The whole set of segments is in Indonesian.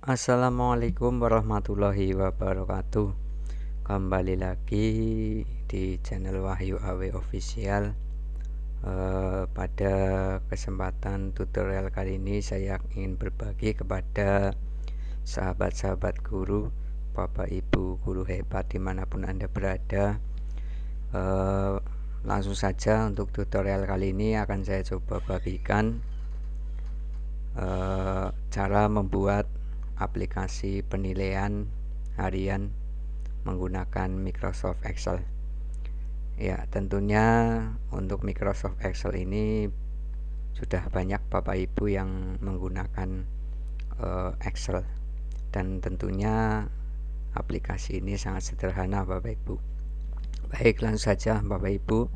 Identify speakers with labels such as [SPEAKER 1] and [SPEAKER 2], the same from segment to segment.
[SPEAKER 1] Assalamualaikum warahmatullahi wabarakatuh. Kembali lagi di channel Wahyu Awe Official. Pada kesempatan tutorial kali ini saya ingin berbagi kepada sahabat-sahabat guru, Bapak Ibu guru hebat dimanapun Anda berada. Langsung saja untuk tutorial kali ini akan saya coba bagikan cara membuat aplikasi penilaian harian menggunakan Microsoft Excel. Ya, tentunya untuk Microsoft Excel ini sudah banyak Bapak Ibu yang menggunakan Excel, dan tentunya aplikasi ini sangat sederhana Bapak Ibu. Baik, langsung saja Bapak Ibu.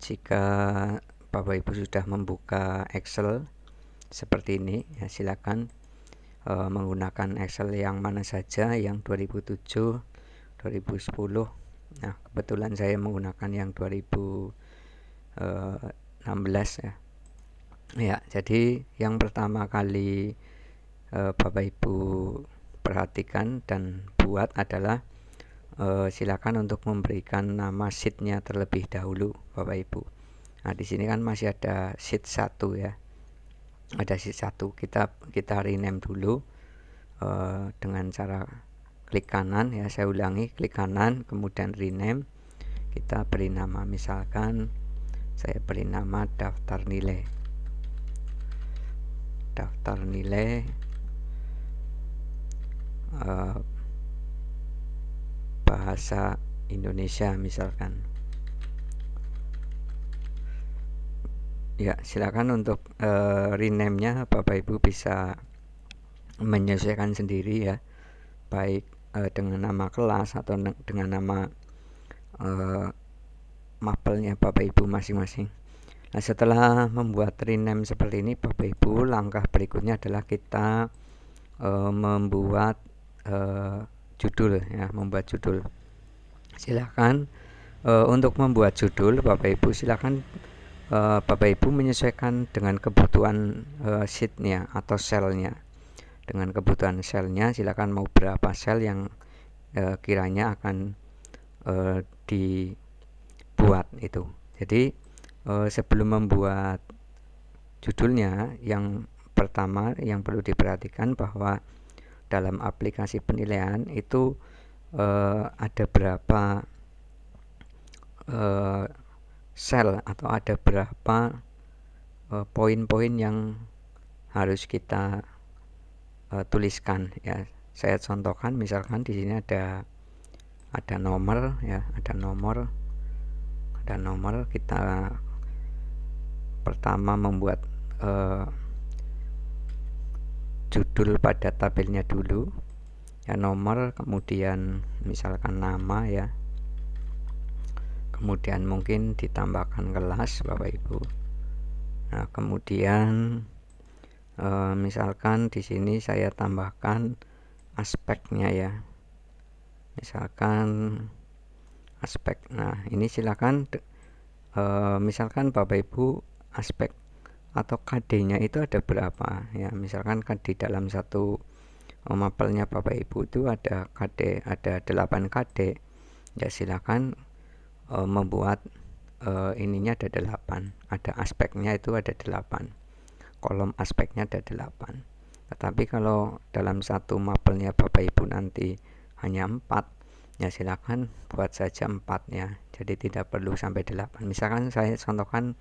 [SPEAKER 1] Jika Bapak Ibu sudah membuka Excel seperti ini, ya silakan menggunakan Excel yang mana saja, yang 2007, 2010. Nah, kebetulan saya menggunakan yang 2016 ya. Ya, jadi yang pertama kali Bapak Ibu perhatikan dan buat adalah silakan untuk memberikan nama sheetnya terlebih dahulu Bapak Ibu. Nah, di sini kan masih ada sheet 1 ya. Ada sheet 1, kita rename dulu dengan cara klik kanan ya. Saya ulangi, klik kanan kemudian rename. Kita beri nama, misalkan saya beri nama daftar nilai bahasa Indonesia misalkan. Ya, silakan untuk rename-nya Bapak Ibu bisa menyesuaikan sendiri ya, baik dengan nama kelas atau dengan nama mapelnya Bapak Ibu masing-masing. Nah, setelah membuat rename seperti ini Bapak Ibu, langkah berikutnya adalah kita membuat judul ya, membuat judul. Silakan untuk membuat judul Bapak Ibu, silakan Bapak Ibu menyesuaikan dengan kebutuhan sheetnya atau selnya. Dengan kebutuhan selnya, silakan mau berapa sel yang kiranya akan dibuat itu. Jadi sebelum membuat judulnya, yang pertama yang perlu diperhatikan bahwa dalam aplikasi penilaian itu ada berapa sel atau ada berapa poin-poin yang harus kita tuliskan ya. Saya contohkan, misalkan di sini ada nomor ya, ada nomor. Kita pertama membuat judul pada tabelnya dulu ya, nomor, kemudian misalkan nama ya, kemudian mungkin ditambahkan kelas Bapak Ibu. Nah, kemudian misalkan di sini saya tambahkan aspeknya ya, misalkan aspek. Nah, ini silakan misalkan Bapak Ibu aspek atau KD-nya itu ada berapa ya, misalkan di dalam satu mapelnya Bapak Ibu itu ada KD, ada 8 KD ya. Silakan membuat ininya ada 8, ada aspeknya itu ada 8, kolom aspeknya ada 8. Tetapi kalau dalam satu mapelnya Bapak Ibu nanti hanya 4 ya, silakan buat saja 4 ya, jadi tidak perlu sampai 8. Misalkan saya contohkan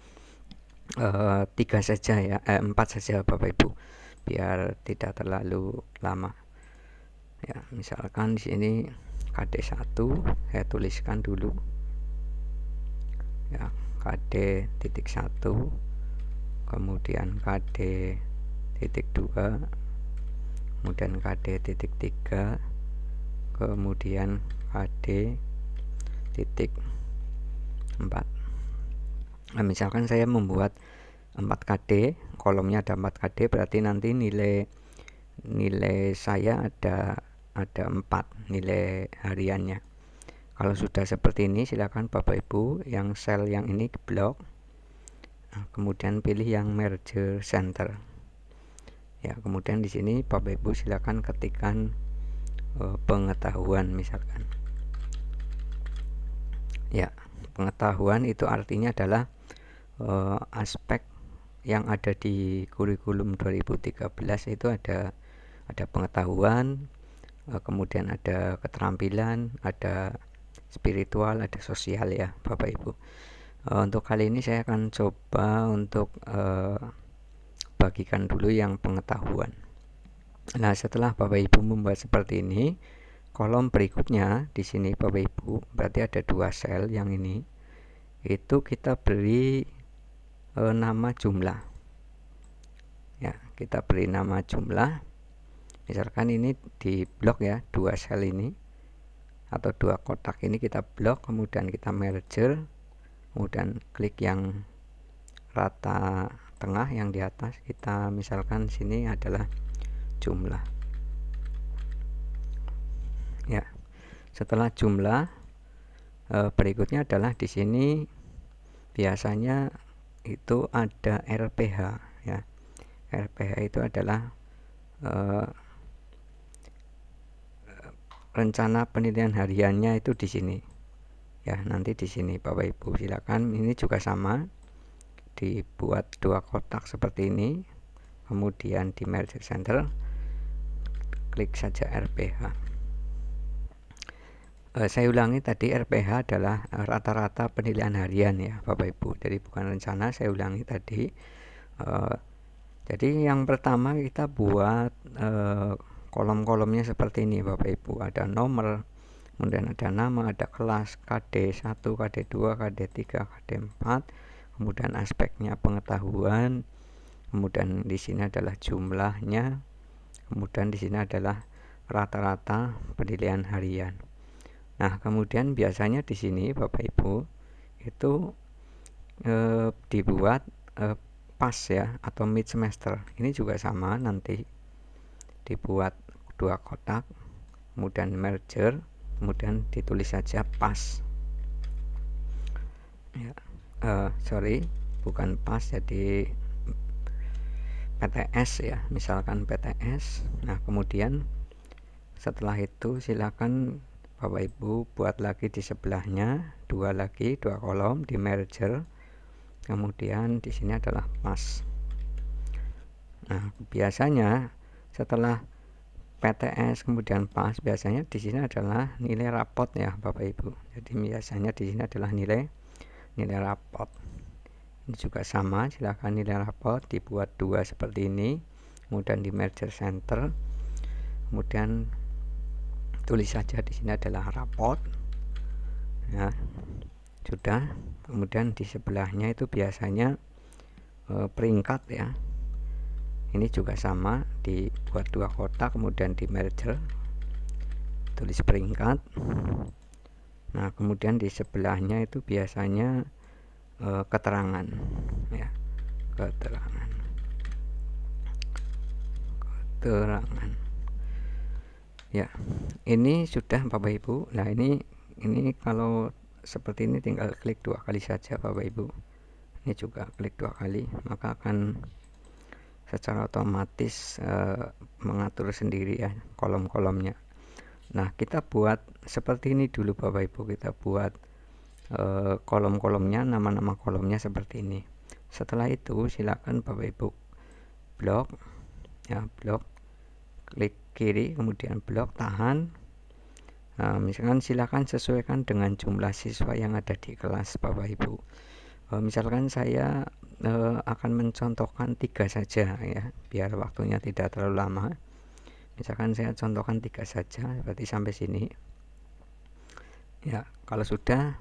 [SPEAKER 1] 3 saja ya, 4 saja Bapak Ibu, biar tidak terlalu lama ya. Misalkan di sini KD1 saya tuliskan dulu ya, KD.1, kemudian KD.2, kemudian KD.3, kemudian KD.4. Nah, misalkan saya membuat 4 KD, kolomnya ada 4 KD, berarti nanti nilai saya ada 4 nilai hariannya. Kalau sudah seperti ini, silakan Bapak Ibu yang sel yang ini blok. Nah, kemudian pilih yang merge center. Ya, kemudian di sini Bapak Ibu silakan ketikkan pengetahuan misalkan. Ya, pengetahuan itu artinya adalah aspek yang ada di kurikulum 2013 itu ada pengetahuan, kemudian ada keterampilan, ada spiritual, ada sosial ya Bapak Ibu. Untuk kali ini saya akan coba untuk bagikan dulu yang pengetahuan. Nah, setelah Bapak Ibu membuat seperti ini, kolom berikutnya di sini Bapak Ibu, berarti ada 2 sel yang ini. Itu kita beri nama jumlah. Ya, kita beri nama jumlah. Misalkan ini di blok ya, 2 sel ini atau 2 kotak ini kita blok, kemudian kita merger, kemudian klik yang rata tengah yang di atas, kita misalkan sini adalah jumlah. Ya, setelah jumlah berikutnya adalah di sini biasanya itu ada RPH ya. RPH itu adalah rencana penilaian hariannya itu di sini. Ya, nanti di sini Bapak Ibu silakan, ini juga sama, dibuat 2 kotak seperti ini, kemudian di merge center, klik saja RPH. Saya ulangi tadi, RPH adalah rata-rata penilaian harian ya Bapak Ibu, jadi bukan rencana. Saya ulangi tadi. Jadi yang pertama kita buat kolom-kolomnya seperti ini Bapak Ibu, ada nomor, kemudian ada nama, ada kelas, KD1, KD2, KD3, KD4, kemudian aspeknya pengetahuan, kemudian di sini adalah jumlahnya, kemudian di sini adalah rata-rata penilaian harian. Nah, kemudian biasanya di sini Bapak Ibu itu dibuat pas ya atau mid semester. Ini juga sama, nanti dibuat 2 kotak, kemudian merger, kemudian ditulis saja pas. Ya, sorry, bukan pas, jadi PTS ya, misalkan PTS. Nah, kemudian setelah itu silakan Bapak Ibu buat lagi di sebelahnya 2 lagi, 2 kolom, di merger, kemudian di sini adalah pas. Nah, biasanya setelah PTS kemudian pas, biasanya di sini adalah nilai rapot ya Bapak Ibu. Jadi biasanya di sini adalah nilai rapot. Ini juga sama, silakan nilai rapot dibuat 2 seperti ini, kemudian di merger center, kemudian tulis saja di sini adalah rapot. Ya, sudah. Kemudian di sebelahnya itu biasanya peringkat ya. Ini juga sama, dibuat 2 kotak, kemudian di merger, tulis peringkat. Nah, kemudian di sebelahnya itu biasanya keterangan ya, keterangan. Ya, ini sudah Bapak Ibu. Nah, ini kalau seperti ini tinggal klik 2 kali saja Bapak Ibu. Ini juga klik 2 kali, maka akan secara otomatis mengatur sendiri ya kolom-kolomnya. Nah, kita buat seperti ini dulu Bapak Ibu. Kita buat kolom-kolomnya, nama-nama kolomnya seperti ini. Setelah itu silakan Bapak Ibu blok ya, blok, klik kiri, kemudian blok, tahan. Misalkan silakan sesuaikan dengan jumlah siswa yang ada di kelas Bapak Ibu. Misalkan saya akan mencontohkan 3 saja ya, biar waktunya tidak terlalu lama. Misalkan saya contohkan 3 saja, berarti sampai sini ya. Kalau sudah,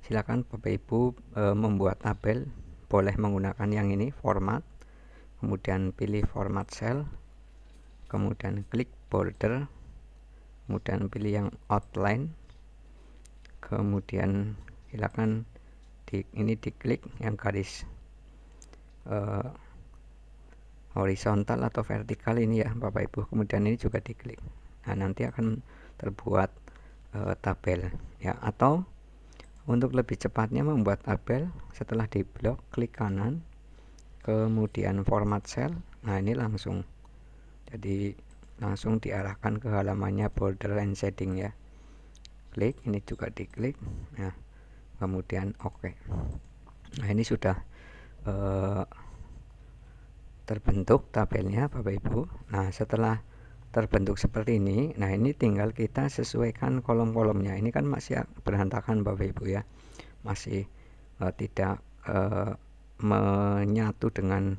[SPEAKER 1] silakan Bapak Ibu membuat tabel, boleh menggunakan yang ini, format, kemudian pilih format cell, kemudian klik border, kemudian pilih yang outline, kemudian silakan ini diklik yang garis horizontal atau vertikal ini ya Bapak Ibu, kemudian ini juga diklik. Nah, nanti akan terbuat tabel ya. Atau untuk lebih cepatnya membuat tabel, setelah di blok, klik kanan, kemudian format cell. Nah, ini langsung jadi langsung diarahkan ke halamannya border and shading ya. Klik, ini juga diklik. Nah, kemudian oke. Nah, ini sudah terbentuk tabelnya Bapak Ibu. Nah, setelah terbentuk seperti ini, nah ini tinggal kita sesuaikan kolom-kolomnya. Ini kan masih berantakan Bapak Ibu ya, masih tidak menyatu dengan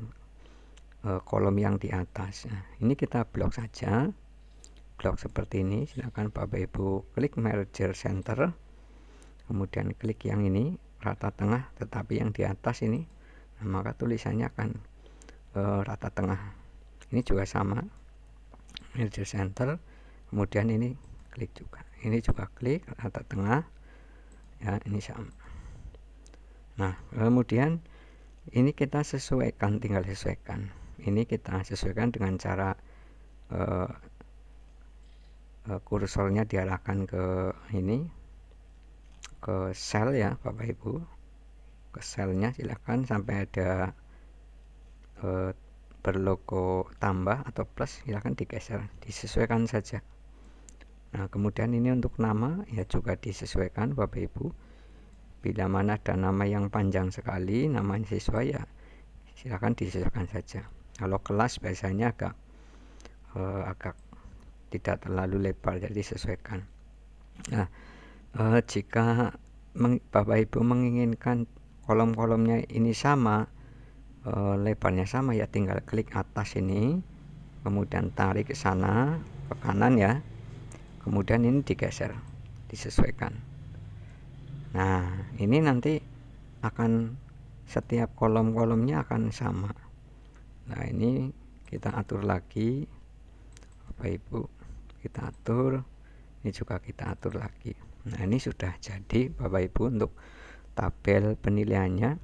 [SPEAKER 1] kolom yang di atas. Nah, ini kita blok saja, blok seperti ini. Silakan Bapak Ibu klik merger center, kemudian klik yang ini rata tengah, tetapi yang di atas ini, nah, maka tulisannya akan rata tengah. Ini juga sama, merger center, kemudian ini klik juga, ini juga klik rata tengah ya, ini sama. Nah, kemudian ini kita sesuaikan, tinggal sesuaikan. Ini kita sesuaikan dengan cara kursornya diarahkan ke ini, ke sel ya Bapak Ibu, ke selnya silakan sampai ada berlogo tambah atau plus, silahkan digeser, disesuaikan saja. Nah, kemudian ini untuk nama ya juga disesuaikan Bapak Ibu. Bila mana ada nama yang panjang sekali, nama siswa ya silahkan disesuaikan saja. Kalau kelas biasanya agak tidak terlalu lebar, jadi disesuaikan. Nah, jika Bapak Ibu menginginkan kolom-kolomnya ini sama, lebarnya sama ya, tinggal klik atas ini, kemudian tarik ke sana, ke kanan ya, kemudian ini digeser, disesuaikan. Nah, ini nanti akan setiap kolom-kolomnya akan sama. Nah, ini kita atur lagi Bapak Ibu, kita atur, ini juga kita atur lagi. Nah, ini sudah jadi Bapak Ibu untuk tabel penilaiannya.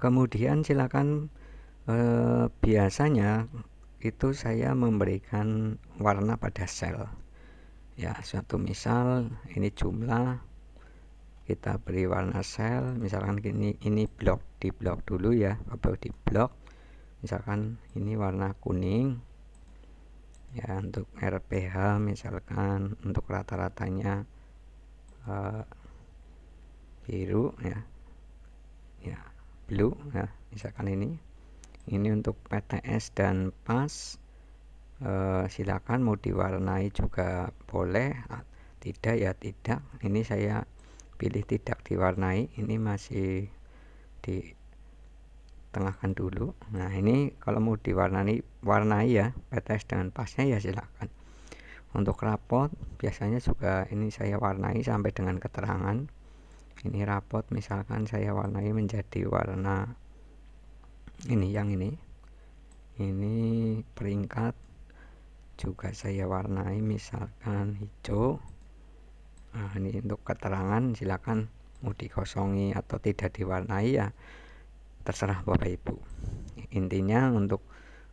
[SPEAKER 1] Kemudian silakan, biasanya itu saya memberikan warna pada sel ya. Suatu misal ini jumlah, kita beri warna sel, misalkan ini blok, di blok dulu ya Bapak, di blok misalkan ini warna kuning ya. Untuk RPH misalkan untuk rata-ratanya biru ya, blue ya misalkan ini untuk PTS dan PAS, silakan mau diwarnai juga boleh, tidak ya tidak. Ini saya pilih tidak diwarnai, ini masih ditengahkan dulu. Nah, ini kalau mau warnai ya PTS dengan PASnya ya silakan. Untuk rapot biasanya juga ini saya warnai sampai dengan keterangan. Ini rapot misalkan saya warnai menjadi warna ini, yang ini peringkat juga saya warnai misalkan hijau. Nah, ini untuk keterangan silakan mau dikosongi atau tidak diwarnai ya terserah Bapak Ibu. Intinya untuk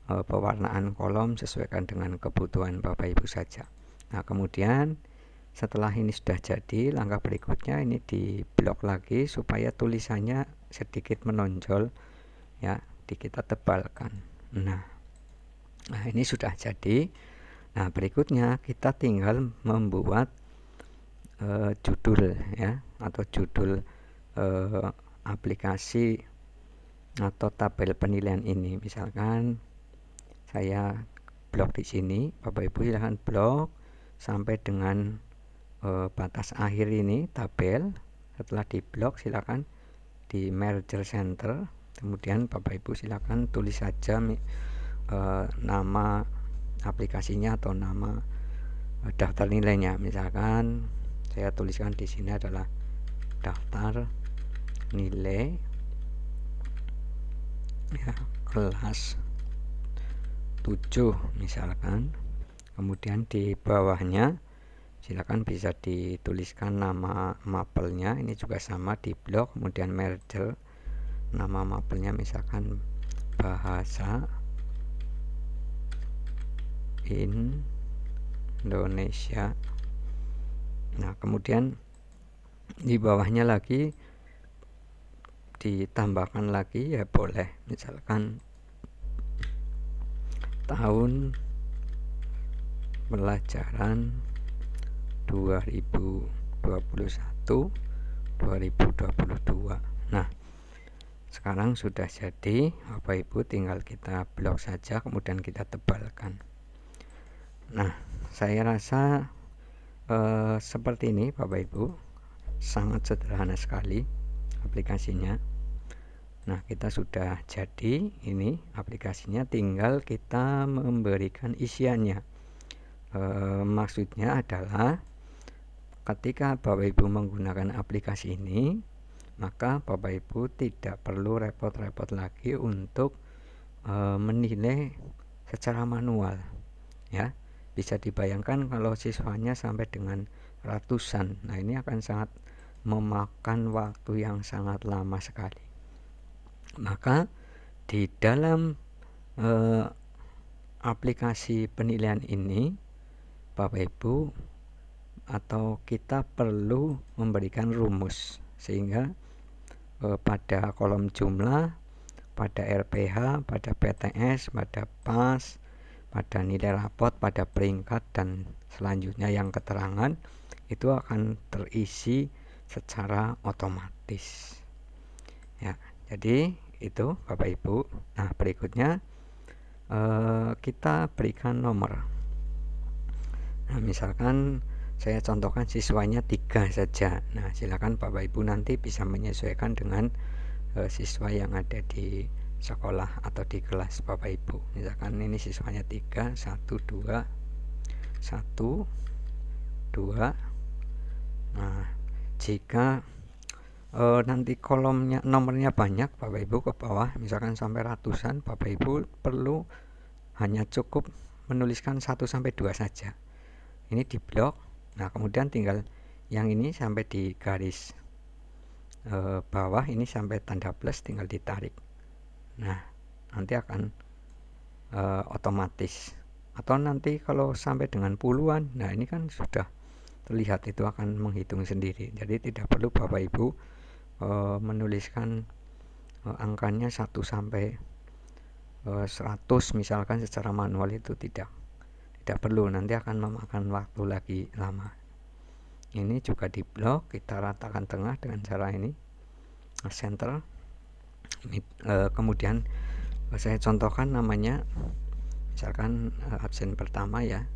[SPEAKER 1] pewarnaan kolom sesuaikan dengan kebutuhan Bapak Ibu saja. Nah, kemudian setelah ini sudah jadi, langkah berikutnya ini di blok lagi supaya tulisannya sedikit menonjol ya, kita tebalkan. Nah, ini sudah jadi. Nah, berikutnya kita tinggal membuat judul ya, atau judul aplikasi atau tabel penilaian ini. Misalkan saya blok di sini, Bapak Ibu silahkan blok sampai dengan batas akhir ini tabel. Setelah di blok silakan di merger center, kemudian Bapak Ibu silakan tulis saja nama aplikasinya atau nama daftar nilainya. Misalkan saya tuliskan di sini adalah daftar nilai ya, kelas 7 misalkan. Kemudian di bawahnya silakan bisa dituliskan nama mapelnya, ini juga sama di blok, kemudian merger nama mapelnya misalkan bahasa Indonesia. Nah, kemudian di bawahnya lagi ditambahkan lagi ya boleh, misalkan tahun pelajaran 2021-2022. Nah, sekarang sudah jadi, Bapak Ibu tinggal kita blok saja, kemudian kita tebalkan. Nah, saya rasa seperti ini Bapak Ibu, sangat sederhana sekali aplikasinya. Nah, kita sudah jadi ini aplikasinya, tinggal kita memberikan isiannya. Maksudnya adalah ketika Bapak Ibu menggunakan aplikasi ini, maka Bapak Ibu tidak perlu repot-repot lagi untuk menilai secara manual, ya. Bisa dibayangkan kalau siswanya sampai dengan ratusan. Nah, ini akan sangat memakan waktu yang sangat lama sekali. Maka di dalam aplikasi penilaian ini, Bapak Ibu atau kita perlu memberikan rumus, sehingga pada kolom jumlah, pada RPH, pada PTS, pada PAS, pada nilai rapot, pada peringkat, dan selanjutnya yang keterangan itu akan terisi secara otomatis, ya. Jadi itu Bapak Ibu. Nah, berikutnya kita berikan nomor. Nah, misalkan saya contohkan siswanya 3 saja. Nah, silakan Bapak Ibu nanti bisa menyesuaikan dengan siswa yang ada di sekolah atau di kelas Bapak Ibu. Misalkan ini siswanya 3, 1, 2, 1, 2. Nah, jika nanti kolomnya nomornya banyak Bapak Ibu ke bawah, misalkan sampai ratusan, Bapak Ibu perlu hanya cukup menuliskan 1 sampai 2 saja. Ini di blok. Nah, kemudian tinggal yang ini sampai di garis bawah, ini sampai tanda plus, tinggal ditarik. Nah, nanti akan otomatis. Atau nanti kalau sampai dengan puluhan, nah ini kan sudah terlihat, itu akan menghitung sendiri. Jadi tidak perlu Bapak Ibu menuliskan angkanya 1 sampai 100 misalkan secara manual, itu tidak perlu, nanti akan memakan waktu lagi lama. Ini juga di blok, kita ratakan tengah dengan cara ini, center. Kemudian saya contohkan namanya, misalkan absen pertama ya,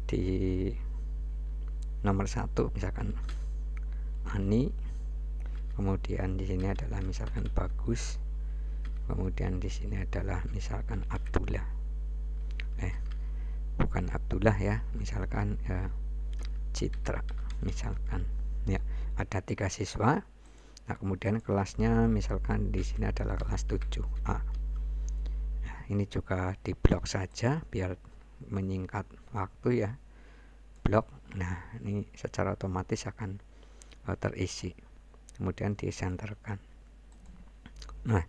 [SPEAKER 1] di nomor 1 misalkan Ani, kemudian di sini adalah misalkan Bagus, kemudian di sini adalah misalkan Abdullah, bukan Abdullah ya, misalkan Citra misalkan, ya. Ada 3 siswa. Nah, kemudian kelasnya misalkan di sini adalah kelas 7A. Nah, ini juga di blok saja biar menyingkat waktu ya, blok. Nah, ini secara otomatis akan terisi, kemudian disenterkan. Nah,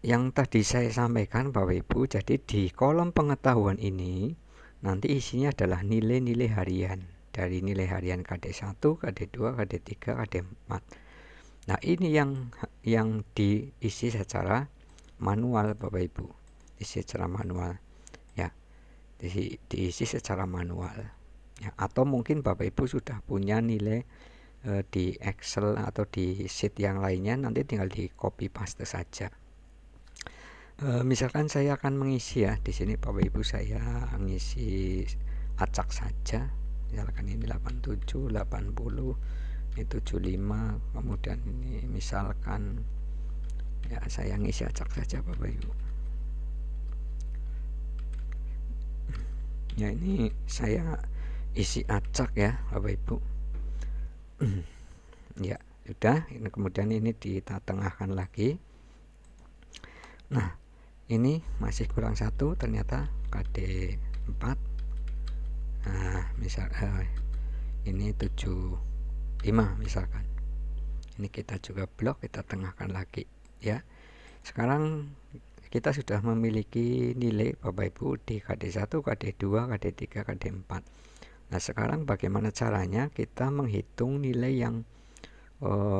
[SPEAKER 1] yang tadi saya sampaikan Bapak Ibu, jadi di kolom pengetahuan ini nanti isinya adalah nilai-nilai harian, dari nilai harian KD1, KD2, KD3, KD4. Nah, ini yang diisi secara manual Bapak Ibu, isi secara manual ya, diisi secara manual ya. Atau mungkin Bapak Ibu sudah punya nilai di Excel atau di sheet yang lainnya, nanti tinggal di copy paste saja. Misalkan saya akan mengisi ya, di sini Bapak Ibu saya mengisi acak saja, misalkan ini 87, 80, ini 75, kemudian ini misalkan ya saya ngisi acak saja Bapak Ibu. Ya, ini saya isi acak ya Bapak Ibu. Ya, sudah. Ini kemudian ini ditengahkan lagi. Nah, ini masih kurang 1, ternyata KD4. Nah, misal ini 75 misalkan. Ini kita juga blok, kita tengahkan lagi ya. Sekarang kita sudah memiliki nilai Bapak Ibu di KD1, KD2, KD3, KD4. Nah, sekarang bagaimana caranya kita menghitung nilai yang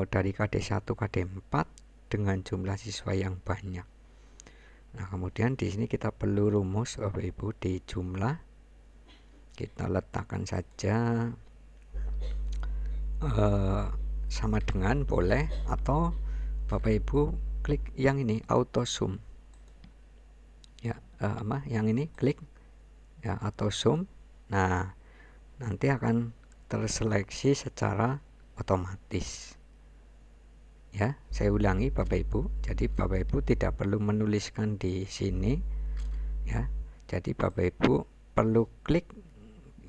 [SPEAKER 1] dari KD1, KD4 dengan jumlah siswa yang banyak. Nah, kemudian di sini kita perlu rumus Bapak Ibu. Di jumlah kita letakkan saja sama dengan boleh, atau Bapak Ibu klik yang ini auto sum ya, yang ini klik ya auto sum. Nah, nanti akan terseleksi secara otomatis. Ya, saya ulangi Bapak Ibu. Jadi Bapak Ibu tidak perlu menuliskan di sini ya. Jadi Bapak Ibu perlu klik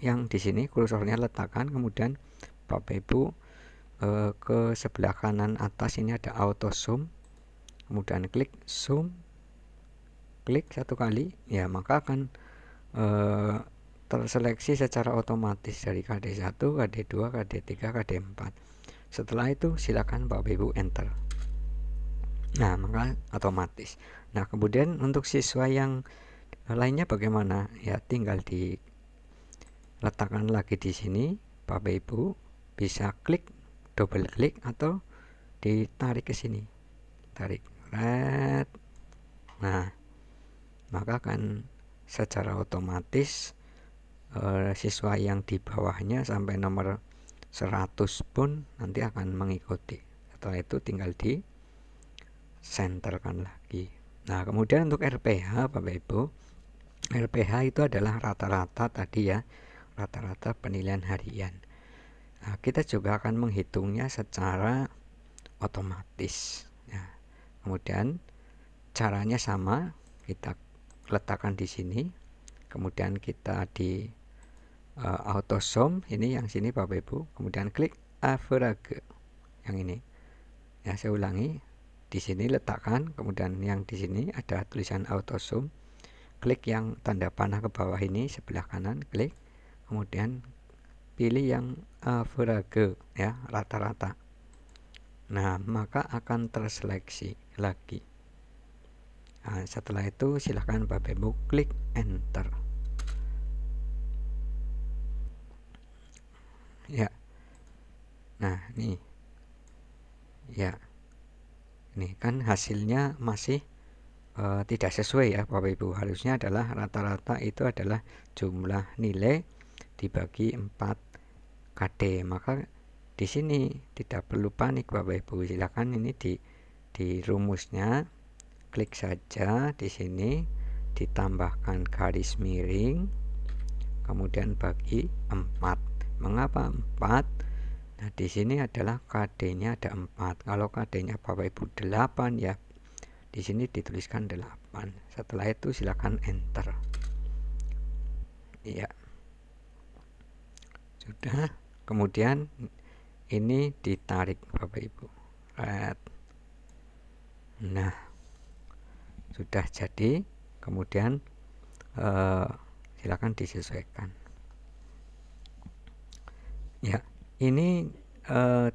[SPEAKER 1] yang di sini, kursornya letakkan, kemudian Bapak Ibu ke sebelah kanan atas ini ada auto zoom, kemudian klik zoom, klik satu kali ya, maka akan terseleksi secara otomatis dari KD1, KD2, KD3, KD4. Setelah itu silakan Bapak Ibu enter. Nah, maka otomatis. Nah, kemudian untuk siswa yang lainnya bagaimana? Ya, tinggal diletakkan lagi di sini. Bapak Ibu bisa klik, double klik, atau ditarik ke sini. Tarik, red. Nah, maka akan secara otomatis siswa yang di bawahnya sampai nomor 100 pun nanti akan mengikuti. Setelah itu tinggal di senterkan lagi. Nah, kemudian untuk RPH Bapak Ibu, RPH itu adalah rata-rata tadi ya, rata-rata penilaian harian. Nah, kita juga akan menghitungnya secara otomatis ya. Kemudian caranya sama, kita letakkan di sini, kemudian kita di auto sum ini yang sini Bapak Ibu, kemudian klik average yang ini ya. Saya ulangi, di sini letakkan, kemudian yang di sini ada tulisan auto sum, klik yang tanda panah ke bawah ini sebelah kanan, klik, kemudian pilih yang average ya, rata-rata. Nah, maka akan terseleksi lagi. Nah, setelah itu silahkan Bapak Ibu klik enter ya. Nah, ini ya, ini kan hasilnya masih tidak sesuai ya Bapak Ibu. Harusnya adalah rata-rata itu adalah jumlah nilai dibagi 4 KD. Maka di sini tidak perlu panik Bapak Ibu. Silakan ini di rumusnya klik saja di sini, ditambahkan garis miring, kemudian bagi 4. Mengapa 4? Nah, di sini adalah KD-nya ada 4. Kalau KD-nya Bapak Ibu 8 ya, di sini dituliskan 8. Setelah itu silakan enter. Iya. Sudah. Kemudian ini ditarik Bapak Ibu. Red. Nah, sudah jadi. Kemudian silakan disesuaikan. Ya, ini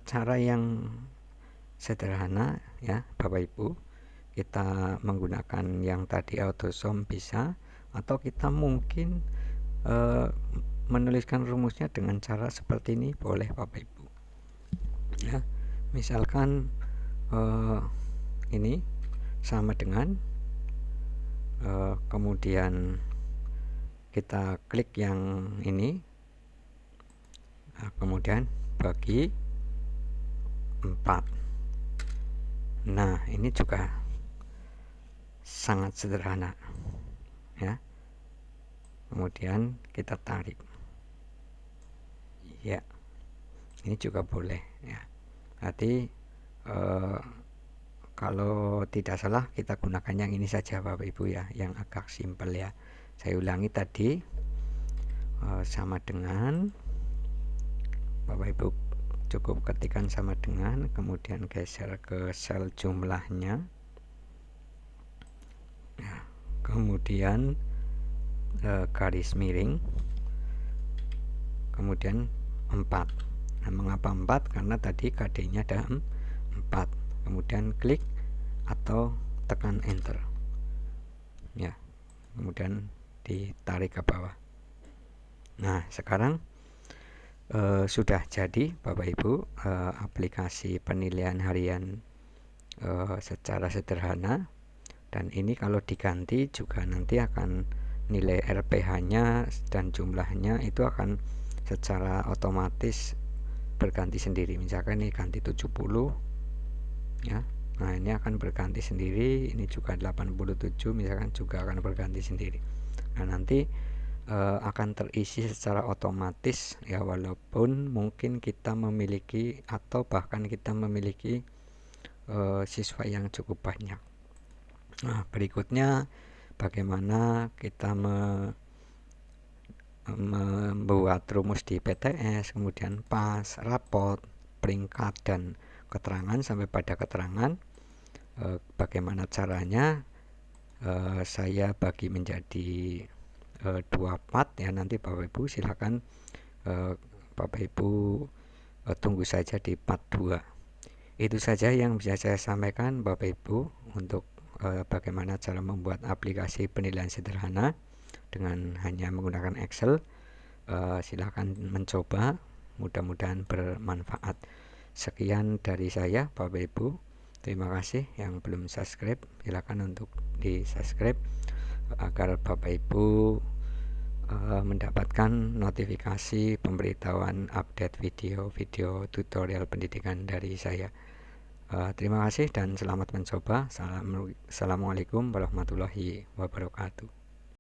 [SPEAKER 1] cara yang sederhana ya Bapak Ibu. Kita menggunakan yang tadi auto sum bisa, atau kita mungkin menuliskan rumusnya dengan cara seperti ini boleh Bapak Ibu ya. Misalkan ini sama dengan kemudian kita klik yang ini, nah, kemudian bagi 4. Nah, ini juga sangat sederhana ya. Kemudian kita tarik ya, ini juga boleh ya. Berarti kalau tidak salah kita gunakan yang ini saja Bapak Ibu ya, yang agak simpel ya. Saya ulangi tadi, sama dengan, Bapak Ibu cukup ketikkan sama dengan, kemudian geser ke sel jumlahnya ya, kemudian garis miring, kemudian 4. Nah, mengapa 4? Karena tadi KD-nya ada 4. Kemudian klik atau tekan enter ya, kemudian ditarik ke bawah. Nah, sekarang sudah jadi Bapak Ibu aplikasi penilaian harian secara sederhana Dan ini kalau diganti juga nanti akan nilai RPH-nya dan jumlahnya itu akan secara otomatis berganti sendiri. Misalkan ini ganti 70 ya. Nah, ini akan berganti sendiri. Ini juga 87 misalkan juga akan berganti sendiri. Nah, nanti akan terisi secara otomatis ya, walaupun mungkin kita memiliki atau bahkan kita memiliki siswa yang cukup banyak. Nah, berikutnya bagaimana kita membuat rumus di PTS, kemudian pas, rapot, peringkat, dan keterangan sampai pada keterangan. Bagaimana caranya? Saya bagi menjadi 2 part ya. Nanti Bapak Ibu silakan Bapak Ibu tunggu saja di part 2. Itu saja yang bisa saya sampaikan Bapak Ibu untuk bagaimana cara membuat aplikasi penilaian sederhana dengan hanya menggunakan Excel. Silakan mencoba, mudah-mudahan bermanfaat. Sekian dari saya Bapak Ibu. Terima kasih. Yang belum subscribe silakan untuk di subscribe agar Bapak Ibu mendapatkan notifikasi pemberitahuan update video-video tutorial pendidikan dari saya. Terima kasih dan selamat mencoba. Assalamualaikum warahmatullahi wabarakatuh.